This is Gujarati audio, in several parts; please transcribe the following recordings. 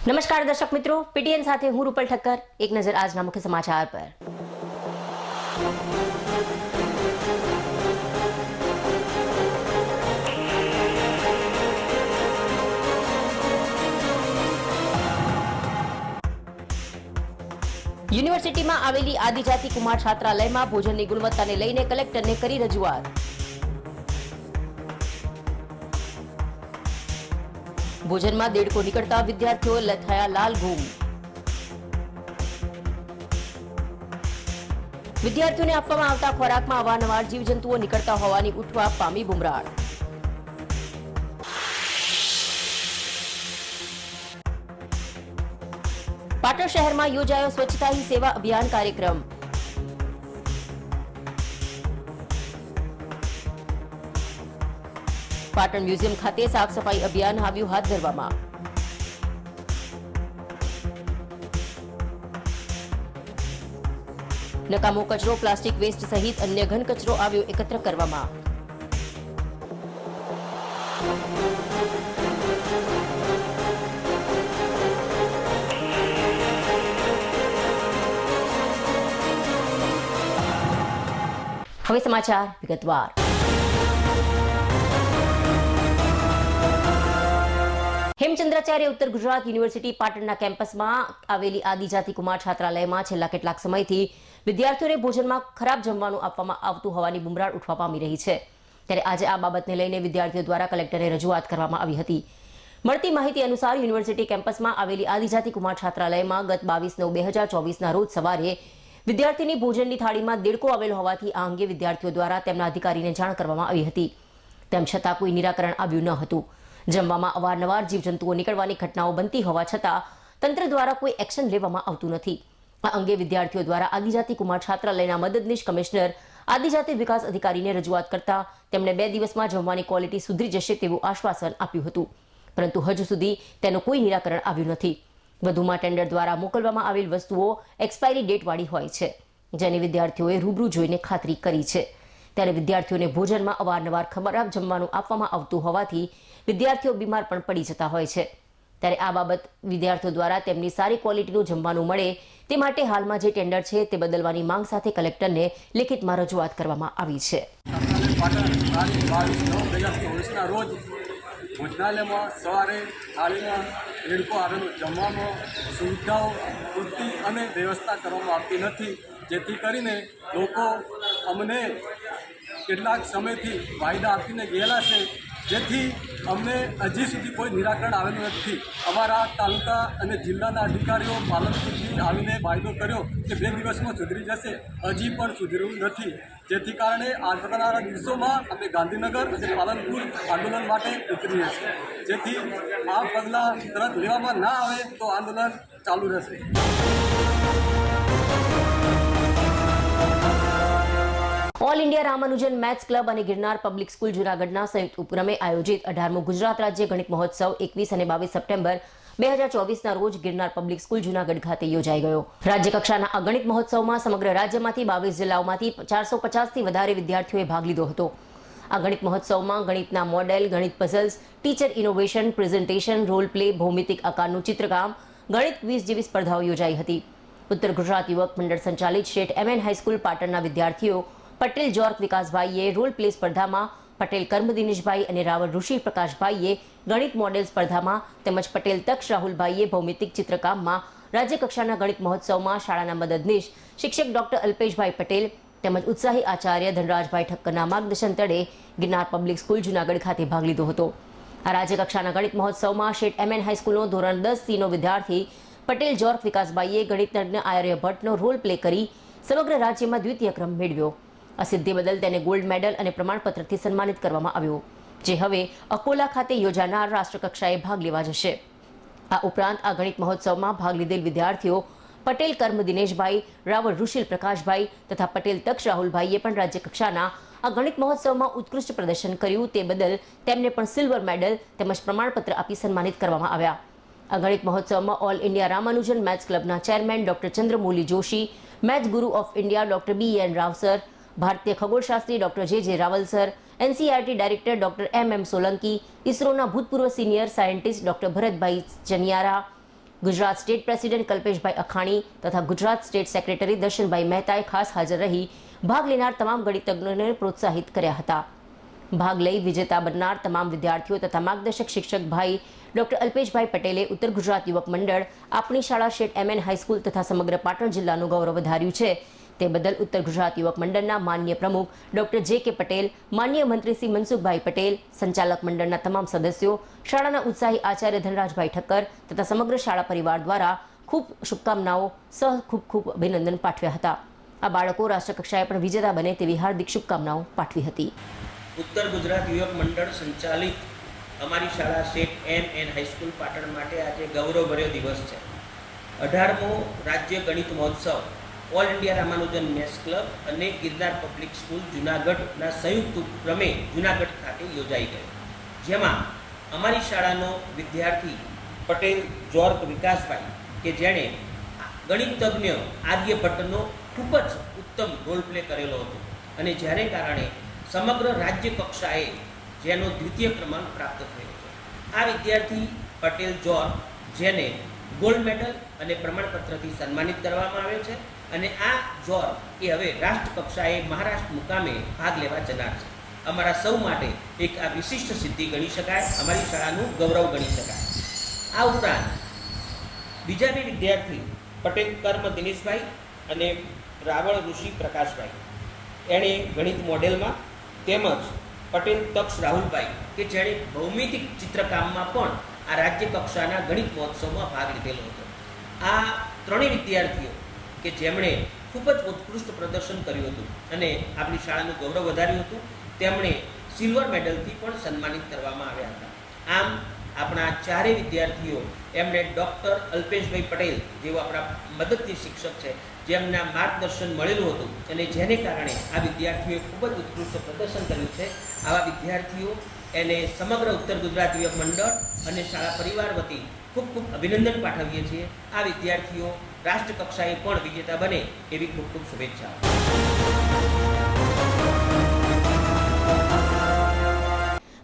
નમસ્કાર દર્શક મિત્રો, પીટીએન સાથે હું રૂપલ ઠક્કર. એક નજર આજના મુખ્ય સમાચાર પર. યુનિવર્સિટીમાં આવેલી આદિજાતિ કુમાર છાત્રાલયમાં ભોજનની ગુણવત્તાને લઈને કલેક્ટરને કરી રજૂઆત. ભોજનમાં દેડકો નીકળતા વિદ્યાર્થીઓ થયા લાલઘૂમ. વિદ્યાર્થીઓને આપવામાં આવતા ખોરાકમાં અવારનવાર જીવજંતુઓ નીકળતા હોવાની ઉઠવા પામી બુમરાળ. પાટણ શહેરમાં યોજાયો સ્વચ્છતા હી સેવા અભિયાન કાર્યક્રમ. પાટણ મ્યુઝિયમ ખાતે સાફ સફાઈ અભિયાન આવ્યું હાથ ધરવામાં. નકામો કચરો, પ્લાસ્ટિક વેસ્ટ સહિત અન્ય ઘન કચરો આવ્યો એકત્ર કરવામાં. હવે સમાચાર વિગતવાર. હેમચંદ્રાચાર્ય ઉત્તર ગુજરાત યુનિવર્સિટી પાટણના કેમ્પસમાં આવેલી આદિજાતિ કુમાર છાત્રાલયમાં છેલ્લા કેટલાક સમયથી વિદ્યાર્થીઓને ભોજનમાં ખરાબ જમવાનું આપવામાં આવતું હોવાની બુમરાળ ઉઠવા પામી રહી છે. ત્યારે આજે આ બાબતને લઈને વિદ્યાર્થીઓ દ્વારા કલેક્ટરને રજૂઆત કરવામાં આવી હતી. મળતી માહિતી અનુસાર યુનિવર્સિટી કેમ્પસમાં આવેલી આદિજાતિ કુમાર છાત્રાલયમાં ગત 22/9/2024ના રોજ સવારે વિદ્યાર્થીની ભોજનની થાળીમાં દેડકો આવેલો હોવાથી આ અંગે વિદ્યાર્થીઓ દ્વારા તેમના અધિકારીને જાણ કરવામાં આવી હતી. તેમ છતાં કોઈ નિરાકરણ આવ્યું ન હતું. જમવામાં અવારનવાર જીવજંતુઓ નીકળવાની ઘટનાઓ બનતી હોવા છતાં તંત્ર દ્વારા કોઈ એક્શન લેવામાં આવતું નથી. આ અંગે વિદ્યાર્થીઓ દ્વારા આદિજાતિ કુમાર છાત્રાલયના મદદનીશ કમિશનર આદિજાતિ વિકાસ અધિકારીને રજૂઆત કરતા તેમણે 2 દિવસમાં જમવાની ક્વોલિટી સુધરી જશે તેવું આશ્વાસન આપ્યું હતું. પરંતુ હજુ સુધી તેનું કોઈ નિરાકરણ આવ્યું નથી. વધુમાં ટેન્ડર દ્વારા મોકલવામાં આવેલ વસ્તુઓ એક્સપાયરી ડેટવાળી હોય છે, જેની વિદ્યાર્થીઓએ રૂબરૂ જોઈને ખાતરી કરી છે. ત્યારે વિદ્યાર્થીઓને ભોજનમાં અવારનવાર ખરાબ જમવાનું આપવામાં આવતું હોવાથી વિદ્યાર્થીઓ બીમાર પણ પડી જતા હોય છે. ત્યારે આ બાબત વિદ્યાર્થીઓ દ્વારા તેમની સારી ક્વોલિટીનું જમવાનું મળે તે માટે હાલમાં જે ટેન્ડર છે તે બદલવાની માંગ સાથે કલેક્ટરને લેખિતમાં રજૂઆત કરવામાં આવી છે. ભોજનાલયમાં સવારે થાળીમાં દેડકો આવેલું જમવામાં સુવિધાઓ પૂરતી અને વ્યવસ્થા કરવામાં આવતી નથી, જેથી કરીને લોકો અમને કેટલાક સમયથી વાયદા આપીને ગયેલા છે, જેથી અમને હજી સુધી કોઈ નિરાકરણ આવેલું નથી. અમારા તાલુકા અને જિલ્લાના અધિકારીઓ પાલનપુરથી આવીને વાયદો કર્યો કે 2 દિવસમાં સુધરી જશે, હજી પણ સુધર્યું નથી. જેથી કારણે આવનારા દિવસોમાં અમે ગાંધીનગર અને પાલનપુર આંદોલન માટે ઉતરીએ છીએ. જેથી આ પગલાં તરત લેવામાં ના આવે તો આંદોલન ચાલુ રહેશે. All India Ramanujan maths club અને ગિરનાર પબ્લિક સ્કૂલ જૂનાગઢના સંયુક્ત ઉપક્રમે આયોજિત 18મો ગુજરાત રાજ્ય ગણિત મહોત્સવ 21 અને 22 સપ્ટેમ્બર 2024ના રોજ ગિરનાર પબ્લિક સ્કૂલ જૂનાગઢ ખાતે યોજાઈ ગયો. રાજ્યકક્ષાના આ ગણિત મહોત્સવમાં સમગ્ર રાજ્યમાંથી 22 જિલ્લાઓમાંથી 450થી વધારે વિદ્યાર્થીઓએ ભાગ લીધો હતો. આ ગણિત મહોત્સવમાં ગણિતના મોડેલ, ગણિત puzzles, teacher innovation, presentation, role play, ભૌમિતિક આકારનું ચિત્રકામ, ગણિત ક્વિઝ જેવી સ્પર્ધાઓ યોજાઈ હતી. ઉત્તર ગુજરાત યુવક મંડળ સંચાલિત શેઠ MN હાઈસ્કૂલ પાટણના વિદ્યાર્થીઓ પટેલ જોર્ક વિકાસભાઈએ રોલ પ્લે સ્પર્ધામાં, પટેલ કર્મ દિનેશભાઈ અને રાવળ ઋષિ પ્રકાશભાઈએ ગણિત મોડેલ સ્પર્ધામાં તેમજ પટેલ તક્ષ રાહુલભાઈએ ભૌમિતિક ચિત્રકામમાં રાજ્યકક્ષાના ગણિત મહોત્સવમાં શાળાના મદદનીશ શિક્ષક ડોક્ટર અલ્પેશભાઈ પટેલ તેમજ ઉત્સાહી આચાર્ય ધનરાજભાઈ ઠક્કરના માર્ગદર્શન તળે ગિરનાર પબ્લિક સ્કૂલ જૂનાગઢ ખાતે ભાગ લીધો હતો. આ રાજ્યકક્ષાના ગણિત મહોત્સવમાં શેઠ MN હાઈસ્કૂલનો ધોરણ 10C નો વિદ્યાર્થી પટેલ જોર્ક વિકાસભાઈએ ગણિતજ્ઞ આર્યભટ્ટનો રોલ પ્લે કરી સમગ્ર રાજ્યમાં દ્વિતીય ક્રમ મેળવ્યો. આ સિદ્ધિ બદલ તેને ગોલ્ડ મેડલ અને પ્રમાણપત્રથી સન્માનિત કરવામાં આવ્યો, જે હવે અકોલા ખાતે યોજાનાર રાષ્ટ્રકક્ષાએ ભાગ લેવા જશે. આ ઉપરાંત આ ગણિત મહોત્સવમાં ભાગ લીધેલ વિદ્યાર્થીઓ પટેલ કર્મ દિનેશભાઈ, રાવળ ઋષિ પ્રકાશભાઈ તથા પટેલ તક્ષ રાહુલભાઈએ પણ રાજ્યકક્ષાના આ ગણિત મહોત્સવમાં ઉત્કૃષ્ટ પ્રદર્શન કર્યું તે બદલ તેમને પણ સિલ્વર મેડલ તેમજ પ્રમાણપત્ર આપી સન્માનિત કરવામાં આવ્યા. આ ગણિત મહોત્સવમાં ઓલ ઇન્ડિયા રામાનુજન મેથ્સ ક્લબના chairman doctor Chandramouli Joshi, maths guru of India doctor BN Rao sir, ભારતીય ખગોળશાસ્ત્રી doctor JJ Rawal sir, NCERT director doctor MM Solanki, ઇસરોના ભૂતપૂર્વ senior scientist doctor Bharatbhai Chaniyara, Gujarat state president Kalpeshbhai Akhani તથા ગુજરાત સ્ટેટ સેક્રેટરી દર્શનભાઈ મહેતાએ ખાસ હાજર રહી ભાગ લેનાર તમામ ગણિતજ્ઞોને પ્રોત્સાહિત કર્યા હતા. ભાગ લઈ વિજેતા બનનાર તમામ વિદ્યાર્થીઓ તથા માર્ગદર્શક શિક્ષક ભાઈ ડોક્ટર અલ્પેશભાઈ પટેલે ઉત્તર ગુજરાત યુવક મંડળ, આપણી શાળા શેઠ MN હાઈસ્કૂલ તથા સમગ્ર પાટણ જિલ્લાનું ગૌરવ વધાર્યું છે. તે બદલ ઉત્તર ગુજરાત યુવક મંડળના માન્ય પ્રમુખ ડોક્ટર JK પટેલ, માન્ય મંત્રી શ્રી મનસુખભાઈ પટેલ, સંચાલક મંડળના તમામ સદસ્યો, શાળાના ઉત્સાહી આચાર્ય ધનરાજભાઈ ઠક્કર તથા સમગ્ર શાળા પરિવાર દ્વારા ખૂબ શુભકામનાઓ સહ ખૂબ અભિનંદન પાઠવ્યા હતા. આ બાળકો રાષ્ટ્રકક્ષાએ પણ વિજેતા બને તેવી હાર્દિક શુભકામનાઓ પાઠવી હતી. ઉત્તર ગુજરાત યુવક મંડળ સંચાલિત અમારી શાળા શેઠ MN હાઈસ્કૂલ પાટણ માટે આજે ગૌરવભર્યો દિવસ છે. 18મો રાજ્ય ગણિત મહોત્સવ all India Ramanujan maths club અને ગિરનાર પબ્લિક સ્કૂલ જુનાગઢના સંયુક્ત ઉપક્રમે જુનાગઢ ખાતે યોજાઈ ગયો, જેમાં અમારી શાળાનો વિદ્યાર્થી પટેલ જોર્ક વિકાસભાઈ કે જેણે ગણિતજ્ઞ આર્યભટ્ટનો ખૂબ જ ઉત્તમ રોલ પ્લે કરેલો હતો અને જેને કારણે સમગ્ર રાજ્ય કક્ષાએ જેનો દ્વિતીય ક્રમાંક પ્રાપ્ત થયો છે. આ વિદ્યાર્થી પટેલ જોર્ક જેને ગોલ્ડ મેડલ અને પ્રમાણપત્રથી સન્માનિત કરવામાં આવ્યો છે અને આ જોર્ક એ હવે રાષ્ટ્ર કક્ષાએ મહારાષ્ટ્ર મુકામે ભાગ લેવા જનાર છે. અમારા સૌ માટે એક આ વિશિષ્ટ સિદ્ધિ ગણી શકાય, અમારી શાળાનું ગૌરવ ગણી શકાય. આ ઉપરાંત બીજા બે વિદ્યાર્થી પટેલ કર્મ દિનેશભાઈ અને રાવળ ઋષિ પ્રકાશભાઈ એણે ગણિત મોડેલમાં તેમજ પટેલ તક્ષ રાહુલભાઈ કે જેણે ભૌમિતિક ચિત્રકામમાં પણ આ રાજ્ય કક્ષાના ગણિત મહોત્સવમાં ભાગ લીધેલો હતો. આ ત્રણેય વિદ્યાર્થીઓ કે જેમણે ખૂબ જ ઉત્કૃષ્ટ પ્રદર્શન કર્યું હતું અને આપણી શાળાનું ગૌરવ વધાર્યું હતું, તેમણે સિલ્વર મેડલથી પણ સન્માનિત કરવામાં આવ્યા હતા. આમ આપણા ચારેય વિદ્યાર્થીઓ એમણે ડૉક્ટર અલ્પેશભાઈ પટેલ જેઓ આપણા મદદની શિક્ષક છે, જેમના માર્ગદર્શન મળેલું હતું અને જેને કારણે આ વિદ્યાર્થીઓએ ખૂબ જ ઉત્કૃષ્ટ પ્રદર્શન કર્યું છે. આવા વિદ્યાર્થીઓ એને સમગ્ર ઉત્તર ગુજરાત યુવક મંડળ અને શાળા પરિવાર વતી ખૂબ અભિનંદન પાઠવીએ છીએ. આ વિદ્યાર્થીઓ રાષ્ટ્ર કક્ષાએ પણ વિજેતા બને એવી ખૂબ શુભેચ્છાઓ.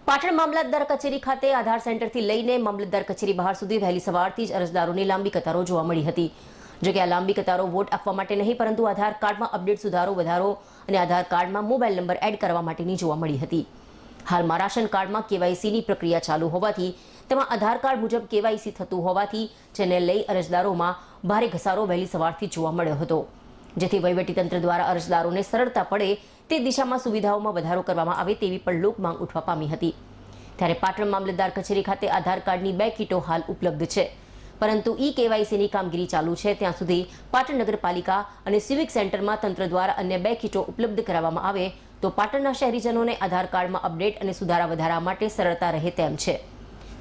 પાટણ મામલતદાર કચેરી ખાતે આધાર સેન્ટરથી લઈને મામલતદાર કચેરી બહાર સુધી વહેલી સવારથી જ અરજદારોની લાંબી કતારો જોવા મળી હતી. જો કે આ લાંબી કતારો વોટ આપવા માટે નહીં પરંતુ આધાર કાર્ડમાં અપડેટ સુધારો વધારો અને આધાર કાર્ડમાં મોબાઈલ નંબર એડ કરવા માટેની જોવા મળી હતી. હાલમાં રાશન કાર્ડમાં KYCની પ્રક્રિયા ચાલુ હોવાથી તેમાં આધાર કાર્ડ મુજબ KYC થતું હોવાથી જેને લઈ અરજદારોમાં ભારે ઘસારો વહેલી સવારથી જોવા મળ્યો હતો, જેથી વહીવટીતંત્ર દ્વારા અરજદારોને સરળતા પડે તે દિશામાં સુવિધાઓમાં વધારો કરવામાં આવે તેવી પણ લોક માંગ ઉઠવા પામી હતી. ત્યારે પાટણ મામલતદાર કચેરી ખાતે આધાર કાર્ડની 2 કીટો હાલ ઉપલબ્ધ છે, પરંતુ KYCની કામગીરી ચાલુ છે ત્યાં સુધી પાટણ નગરપાલિકા અને સિવિક સેન્ટરમાં તંત્ર દ્વારા અન્ય 2 કીટો ઉપલબ્ધ કરાવવામાં આવે તો પાટણના શહેરીજનોને આધાર કાર્ડમાં અપડેટ અને સુધારા વધારા માટે સરળતા રહે તેમ છે.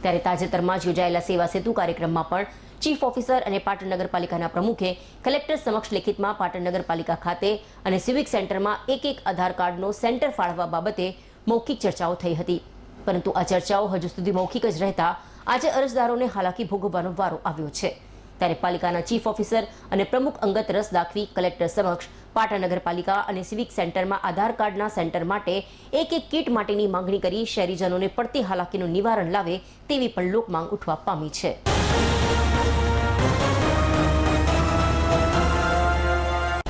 ત્યારે તાજેતરમાં જ યોજાયેલા સેવા સેતુ કાર્યક્રમમાં પણ ચીફ ઓફિસર અને પાટણ નગરપાલિકાના પ્રમુખે કલેક્ટર સમક્ષ લેખિતમાં પાટણ નગરપાલિકા ખાતે અને સિવિક સેન્ટરમાં એક આધાર કાર્ડનો સેન્ટર ફાળવવા બાબતે મૌખિક ચર્ચાઓ થઈ હતી, પરંતુ આ ચર્ચાઓ હજુ સુધી મૌખિક જ રહેતા આજે અરજદારોને હાલાકી ભોગવવાનો વારો આવ્યો છે. ત્યારે પાલિકાના ચીફ ઓફિસર અને પ્રમુખ અંગત રસ દાખવી કલેક્ટર સમક્ષ પાટણ નગરપાલિકા અને સિવિક સેન્ટરમાં આધાર કાર્ડના સેન્ટર માટે એક કીટ માટેની માંગણી કરી શહેરીજનોને પડતી હાલાકીનું નિવારણ લાવે તેવી પણ લોક માંગ ઉઠવા પામી છે.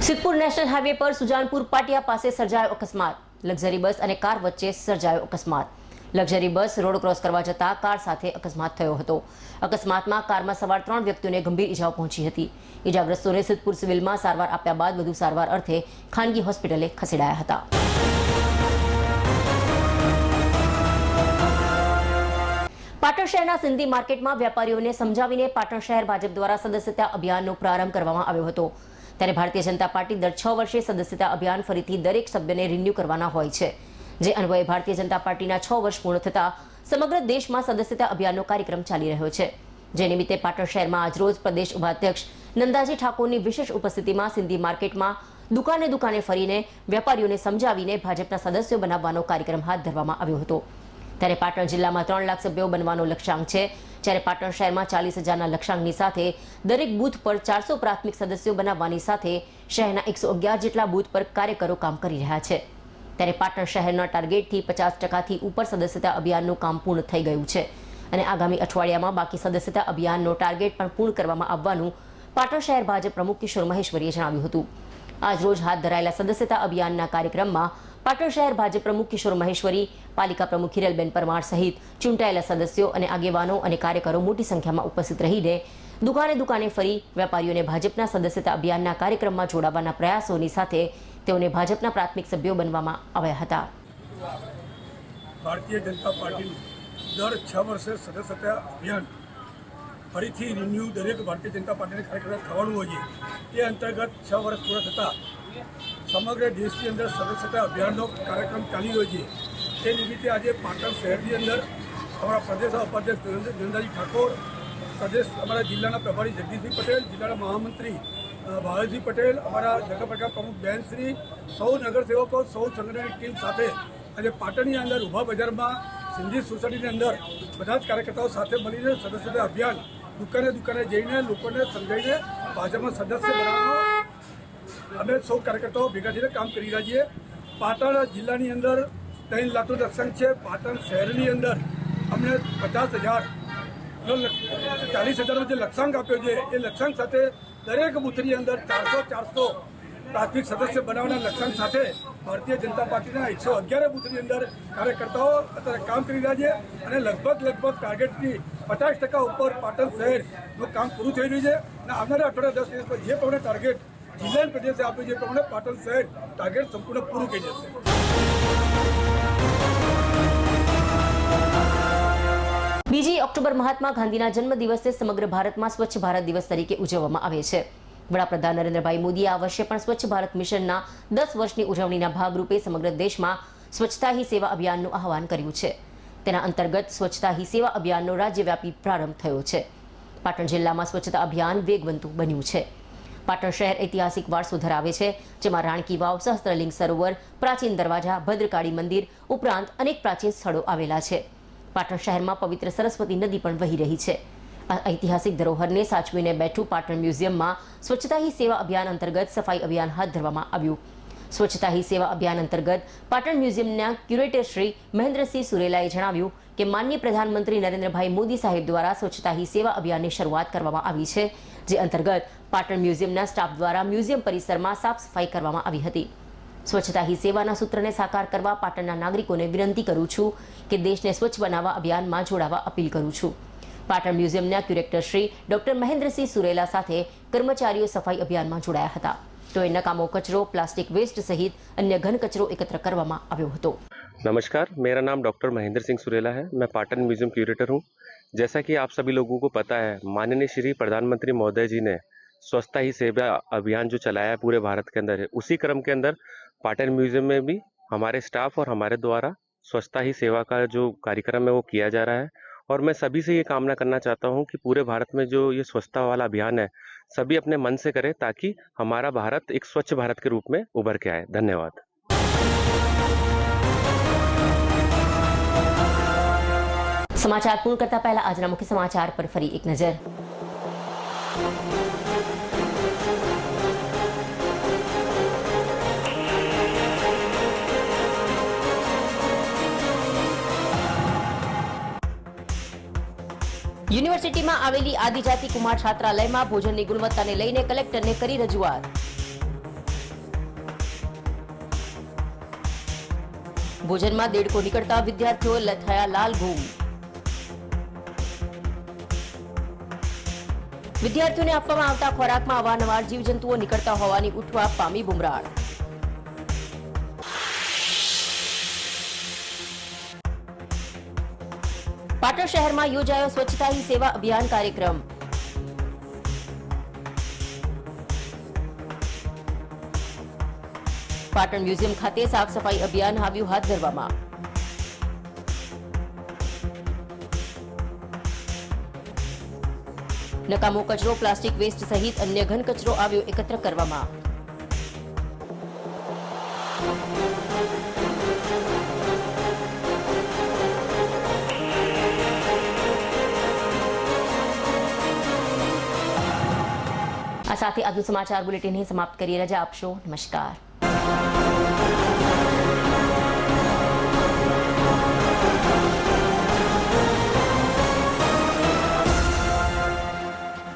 સિદ્ધપુર નેશનલ હાઈવે પર સુજાનપુર પાટિયા પાસે સર્જાયો અકસ્માત. લક્ઝરી બસ અને કાર વચ્ચે સર્જાયો અકસ્માત. લક્ઝરી બસ રોડ ક્રોસ કરવા જતા કાર સાથે અકસ્માત થયો હતો. અકસ્માતમાં કારમાં સવાર 3 વ્યક્તિઓને ગંભીર ઈજાઓ પહોંચી હતી. ઈજાગ્રસ્તોને સિદ્ધપુર સિવિલમાં સારવાર આપ્યા બાદ વધુ સારવાર અર્થે ખાનગી હોસ્પિટલે ખસેડાયા હતા. પાટણ શહેરના સિંધી માર્કેટમાં વેપારીઓને સમજાવીને પાટણ શહેર ભાજપ દ્વારા સદસ્યતા અભિયાનનો પ્રારંભ કરવામાં આવ્યો હતો. ત્યારે ભારતીય જનતા પાર્ટી દર 6 વર્ષે સદસ્યતા અભિયાન ફરીથી દરેક સભ્યને રિન્યુ કરવાના હોય છે. જે અન્વયે ભારતીય જનતા પાર્ટીના 6 વર્ષ પૂર્ણ થતા સમગ્ર દેશમાં સદસ્યતા અભિયાનનો કાર્યક્રમ ચાલી રહ્યો છે. જે નિમિત્તે પાટણ શહેરમાં આજરોજ પ્રદેશ ઉપાધ્યક્ષ નંદાજી ઠાકોરની વિશેષ ઉપસ્થિતિમાં સિંધી માર્કેટમાં દુકાને ફરીને વેપારીઓને સમજાવીને ભાજપના સદસ્યો બનાવવાનો કાર્યક્રમ હાથ ધરવામાં આવ્યો હતો. ત્યારે પાટણ જિલ્લામાં 3 લાખ સભ્યો બનવાનો લક્ષ્યાંક છે, જ્યારે પાટણ શહેરમાં 40,000ના લક્ષ્યાંકની સાથે દરેક બૂથ પર 400 પ્રાથમિક સદસ્યો બનાવવાની સાથે શહેરના 111 જેટલા બૂથ પર કાર્યકરો કામ કરી રહ્યા છે. ત્યારે પાટણ શહેરના ટાર્ગેટથી 50% ઉપર સદસ્યતા અભિયાનનું કામ પૂર્ણ થઈ ગયું છે. અને આગામી અઠવાડિયામાં બાકી સદસ્યતા અભિયાનનો ટાર્ગેટ પણ પૂર્ણ કરવામાં આવવાનું પાટણ શહેર ભાજપ પ્રમુખ કિશોર મહેશ્વરીએ જણાવ્યું હતું. આજરોજ હાથ ધરાયેલા સદસ્યતા અભિયાનના કાર્યક્રમમાં પાટણ શહેર ભાજપ પ્રમુખ કિશોર મહેશ્વરી, પાલિકા પ્રમુખ હિરલબેન પરમાર સહિત ચૂંટાયેલા સદસ્યો અને આગેવાનો અને કાર્યકરો મોટી સંખ્યામાં ઉપસ્થિત રહીને દુકાને ફરી વેપારીઓને ભાજપના સદસ્યતા અભિયાનના કાર્યક્રમમાં જોડાવાના પ્રયાસોની સાથે તેઓને ભાજપના પ્રાથમિક સભ્યો બનવામાં આવ્યા હતા. ભારતીય જનતા પાર્ટીનું દર 6 વર્ષે સદસ્યતા અભિયાન ફરીથી રિન્યુ દરેક ભારતીય જનતા પાર્ટીને કાર્યક્રમ થવાનું હોય છે. એ અંતર્ગત 6 વર્ષ પૂરા થતાં સમગ્ર દેશની અંદર સદસ્યતા અભિયાનનો કાર્યક્રમ ચાલી રહ્યો છે. તે નિમિત્તે આજે પાટણ શહેરની અંદર અમારા પ્રદેશ ઉપાધ્યક્ષ નરેન્દ્રજી ઠાકોર, પ્રદેશ અમારા જિલ્લાના પ્રભારી જગદીશભાઈ પટેલ, જિલ્લાના મહામંત્રી ભાવેશભાઈ પટેલ, અમારા નગરપાલિકા પ્રમુખ બેનશ્રી, સૌ નગરસેવકો, સૌ સંગઠનની ટીમ સાથે આજે પાટણની અંદર ઊભા બજારમાં સિંધી સોસાયટીની અંદર બધા જ કાર્યકર્તાઓ સાથે મળીને સદસ્યતા અભિયાન દુકાને જઈને લોકોને સમજાવીને ભાજપમાં સદસ્ય બનાવવાનો અમે સૌ કાર્યકર્તાઓ ભેગા થઈને કામ કરી રહ્યા છીએ. પાટણ જિલ્લાની અંદર 3 લાખનું લક્ષ્યાંક છે. પાટણ શહેરની અંદર અમને 50,000 40,000નો જે લક્ષ્યાંક આપ્યો છે એ લક્ષ્યાંક સાથે દરેક બૂથની અંદર 400 પ્રાથમિક સદસ્ય બનાવવાના લક્ષ્યાંક સાથે ભારતીય જનતા પાર્ટીના 111 બૂથની અંદર કાર્યકર્તાઓ અત્યારે કામ કરી રહ્યા છે અને લગભગ ટાર્ગેટથી 50% ઉપર પાટણ શહેરનું કામ પૂરું થઈ રહ્યું છે અને આવનારા અઠવાડિયા 10 દિવસમાં જે પ્રમાણે ટાર્ગેટ જિલ્લા પ્રદેશે આપ્યું છે એ પ્રમાણે પાટણ શહેર ટાર્ગેટ સંપૂર્ણ પૂરું થઈ જશે. બીજી ઓક્ટોબર મહાત્મા ગાંધીના જન્મદિવસે સમગ્ર ભારતમાં સ્વચ્છ ભારત દિવસ તરીકે ઉજવવામાં આવે છે. વડાપ્રધાન નરેન્દ્રભાઈ મોદીએ આ વર્ષે પણ સ્વચ્છ ભારત મિશનના 10 વર્ષની ઉજવણીના ભાગરૂપે સમગ્ર દેશમાં સ્વચ્છતા હી સેવા અભિયાનનું આહવાન કર્યું છે. તેના અંતર્ગત સ્વચ્છતા હી સેવા અભિયાનનો રાજ્યવ્યાપી પ્રારંભ થયો છે. પાટણ જિલ્લામાં સ્વચ્છતા અભિયાન વેગવંતું બન્યું છે. પાટણ શહેર ઐતિહાસિક વારસો ધરાવે છે, જેમાં રાણકી વાવ, સહસ્ત્રલિંગ સરોવર, પ્રાચીન દરવાજા, ભદ્રકાળી મંદિર ઉપરાંત અનેક પ્રાચીન સ્થળો આવેલા છે. પાટણ શહેરમાં પવિત્ર સરસ્વતી નદી પણ વહી રહી છે. આ ઐતિહાસિક ધરોહરને સાચવીને બેઠું પાટણ મ્યુઝિયમમાં સ્વચ્છતા હી સેવા અભિયાન અંતર્ગત સફાઈ અભિયાન હાથ ધરવામાં આવ્યું. સ્વચ્છતા હી સેવા અભિયાન અંતર્ગત પાટણ મ્યુઝિયમના ક્યુરેટર શ્રી મહેન્દ્રસિંહ સુરેલાએ જણાવ્યું કે માનનીય પ્રધાનમંત્રી નરેન્દ્રભાઈ મોદી સાહેબ દ્વારા સ્વચ્છતા હી સેવા અભિયાનની શરૂઆત કરવામાં આવી છે, જે અંતર્ગત પાટણ મ્યુઝિયમના સ્ટાફ દ્વારા મ્યુઝિયમ પરિસરમાં સાફ સફાઈ કરવામાં આવી હતી. સ્વચ્છતા હી સેવાના સૂત્રને સાકાર કરવા પાટણના નાગરિકોને વિનંતી કરું છું કે દેશને સ્વચ્છ બનાવવા અભિયાનમાં જોડાવા અપીલ કરું છું. પાટણ મ્યુઝિયમના ક્યુરેટર શ્રી ડોક્ટર મહેન્દ્રસિંહ સુરેલા સાથે કર્મચારીઓ સફાઈ અભિયાનમાં જોડાયા હતા. તો એ નકામો કચરો, પ્લાસ્ટિક વેસ્ટ સહિત અન્ય ઘન कचरो एकत्र કરવામાં આવ્યો હતો. नमस्कार, मेरा नाम डॉक्टर महेंद्र सिंह सुरेला है. मैं पाटन म्यूजियम क्यूरेटर हूँ. जैसा कि आप सभी लोगों को पता है, माननीय श्री प्रधानमंत्री महोदय जी ने स्वच्छता ही सेवा अभियान जो चलाया है पूरे भारत के अंदर है, उसी क्रम के अंदर पाटन म्यूजियम में भी हमारे स्टाफ और हमारे द्वारा स्वच्छता ही सेवा का जो कार्यक्रम है वो किया जा रहा है. और मैं सभी से ये कामना करना चाहता हूँ कि पूरे भारत में जो ये स्वच्छता वाला अभियान है सभी अपने मन से करें, ताकि हमारा भारत एक स्वच्छ भारत के रूप में उभर के आए. धन्यवाद. સમાચાર પૂર્ણ કરતા પહેલા આજના મુખ્ય સમાચાર પર ફરી એક નજર. યુનિવર્સિટીમાં આવેલી આદિજાતિ કુમાર છાત્રાલયમાં ભોજનની ગુણવત્તાને લઈને કલેક્ટરને કરી રજૂઆત. ભોજનમાં દેડકો નીકળતા વિદ્યાર્થીઓ થયા લાલઘૂમ. વિદ્યાર્થીઓને આપવામાં આવતા ખોરાકમાં અવારનવાર જીવજંતુઓ નીકળતા હોવાની ઉઠવા પામી બુમરાળ. પાટણ શહેરમાં યોજાયો સ્વચ્છતા હી સેવા અભિયાન કાર્યક્રમ. પાટણ મ્યુઝિયમ ખાતે સાફ સફાઈ અભિયાન આવ્યું હાથ ધરવામાં. નકામો કચરો, પ્લાસ્ટિક વેસ્ટ સહિત અન્ય ઘન કચરો આવ્યો એકત્ર કરવામાં. આ સાથે આજનું સમાચાર બુલેટિન સમાપ્ત કરી રજા આપશો. નમસ્કાર.